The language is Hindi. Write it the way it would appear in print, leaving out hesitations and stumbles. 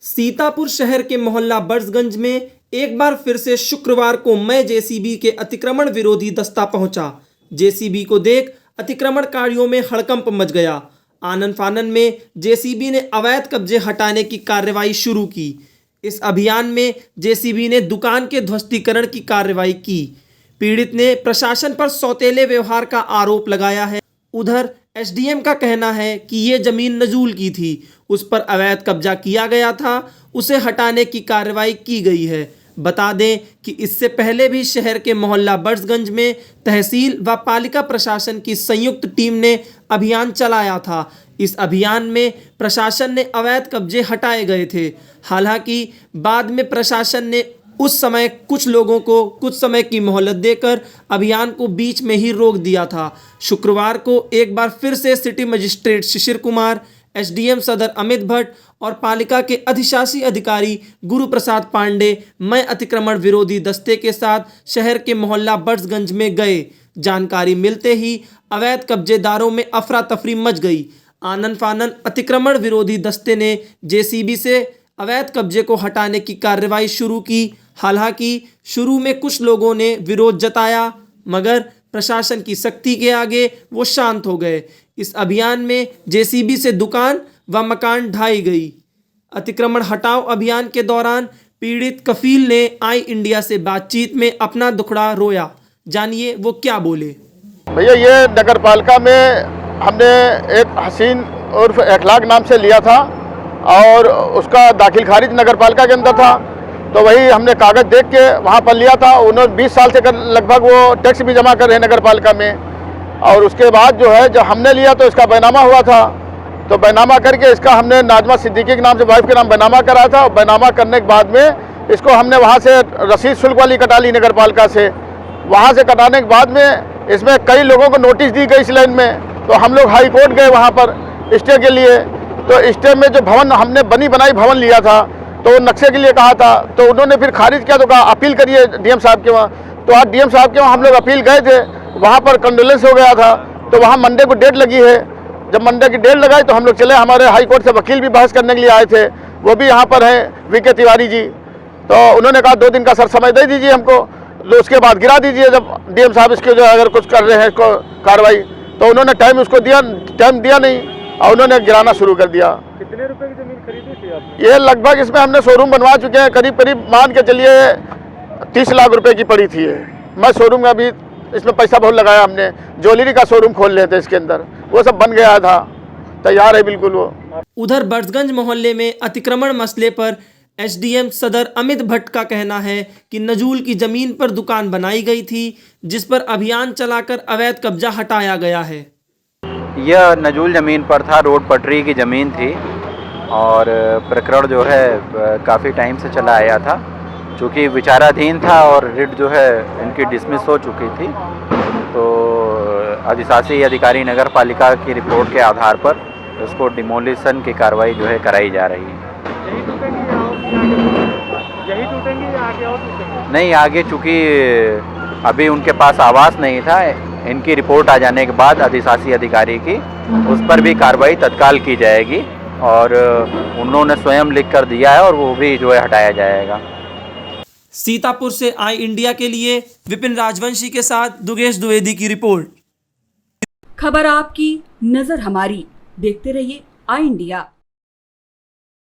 सीतापुर शहर के मोहल्ला बर्जगंज में एक बार फिर से शुक्रवार को मई जेसीबी के अतिक्रमण विरोधी दस्ता पहुंचा। जेसीबी को देख अतिक्रमणकारियों में हड़कंप मच गया। आनन फानन में जेसीबी ने अवैध कब्जे हटाने की कार्रवाई शुरू की। इस अभियान में जेसीबी ने दुकान के ध्वस्तीकरण की कार्रवाई की। पीड़ित ने प्रशासन पर सौतेले व्यवहार का आरोप लगाया है। उधर एसडीएम का कहना है कि ये जमीन नजूल की थी, उस पर अवैध कब्जा किया गया था, उसे हटाने की कार्रवाई की गई है। बता दें कि इससे पहले भी शहर के मोहल्ला बर्जगंज में तहसील व पालिका प्रशासन की संयुक्त टीम ने अभियान चलाया था। इस अभियान में प्रशासन ने अवैध कब्जे हटाए गए थे। हालांकि बाद में प्रशासन ने उस समय कुछ लोगों को कुछ समय की मोहलत देकर अभियान को बीच में ही रोक दिया था। शुक्रवार को एक बार फिर से city magistrate Shishir Kumar, SDM सदर अमित भट्ट और पालिका के अधिशासी अधिकारी गुरु प्रसाद पांडे मई अतिक्रमण विरोधी दस्ते के साथ शहर के मोहल्ला बर्जगंज में गए। जानकारी मिलते ही अवैध कब्जेदारों में अफरा तफरी मच गई। आनन फानन अतिक्रमण विरोधी दस्ते ने जेसीबी से अवैध कब्जे को हटाने की कार्रवाई शुरू की। हालांकि शुरू में कुछ लोगों ने विरोध जताया, मगर प्रशासन की सख्ती के आगे वो शांत हो गए। इस अभियान में जेसीबी से दुकान व मकान ढाई गई। अतिक्रमण हटाओ अभियान के दौरान पीड़ित कफील ने आई इंडिया से बातचीत में अपना दुखड़ा रोया। जानिए वो क्या बोले। भैया, ये नगर पालिका में हमने एक हसीन उर्फ अखलाक नाम से लिया था और उसका दाखिल खारिज नगर पालिका के अंदर था, तो वही हमने कागज़ देख के वहाँ पर लिया था। उन्होंने 20 साल से लगभग वो टैक्स भी जमा कर रहे हैं नगर पालिका में। और उसके बाद जो है जब हमने लिया तो इसका बैनामा हुआ था, तो बैनामा करके इसका हमने नाजमा सिद्दीकी के नाम से वाइफ के नाम बैनामा करा था। और बैनामा करने के बाद में इसको हमने वहाँ से रसीद शुल्क वाली कटा ली नगर पालिका से। वहाँ से कटाने के बाद में इसमें कई लोगों को नोटिस दी गई इस लाइन में, तो हम लोग हाई कोर्ट गए वहाँ पर स्टे के लिए। तो स्टे में जो भवन हमने बनी बनाई भवन लिया था तो नक्शे के लिए कहा था, तो उन्होंने फिर खारिज किया, तो कहा अपील करिए डीएम साहब के वहाँ। तो आज डीएम साहब के वहाँ हम लोग अपील गए थे, वहाँ पर कंडोलेंस हो गया था, तो वहाँ मंडे को डेट लगी है। जब मंडे की डेट लगाई तो हम लोग चले, हमारे हाई कोर्ट से वकील भी बहस करने के लिए आए थे, वो भी यहाँ पर हैं वीके तिवारी जी। तो उन्होंने कहा 2 दिन का सर समय दे दीजिए हमको, तो उसके बाद गिरा दीजिए जब डीएम साहब इसके जो अगर कुछ कर रहे हैं इसको कार्रवाई। तो उन्होंने टाइम उसको दिया, टाइम दिया नहीं और उन्होंने गिराना शुरू कर दिया। कितने रुपए की जमीन खरीदी थी आपने? ये लगभग इसमें हमने शोरूम बनवा चुके हैं, करीब करीब मान के चलिए 30 लाख रुपए की पड़ी थी। मैं शोरूम में अभी इसमें पैसा बहुत लगाया हमने, ज्वेलरी का शोरूम खोल लेते इसके अंदर, वो सब बन गया था, तैयार है बिल्कुल वो। उधर बर्जगंज मोहल्ले में अतिक्रमण मसले पर एसडीएम सदर अमित भट्ट का कहना है कि नजूल की जमीन पर दुकान बनाई गई थी, जिस पर अभियान चलाकर अवैध कब्जा हटाया गया है। यह नजूल ज़मीन पर था, रोड पटरी की ज़मीन थी और प्रकरण जो है काफ़ी टाइम से चला आया था। चूँकि विचाराधीन था और रिट जो है इनकी डिसमिस हो चुकी थी, तो अधिशासी अधिकारी नगर पालिका की रिपोर्ट के आधार पर उसको डिमोलिशन की कार्रवाई जो है कराई जा रही है। यही टूटेंगे या आगे और टूटेंगे? नहीं, आगे चूँकि अभी उनके पास आवास नहीं था, इनकी रिपोर्ट आ जाने के बाद अधिशासी अधिकारी की उस पर भी कार्रवाई तत्काल की जाएगी और उन्होंने स्वयं लिख कर दिया है और वो भी जो है हटाया जाएगा। सीतापुर से आई इंडिया के लिए विपिन राजवंशी के साथ दुगेश द्विवेदी की रिपोर्ट। खबर आपकी, नजर हमारी। देखते रहिए आई इंडिया।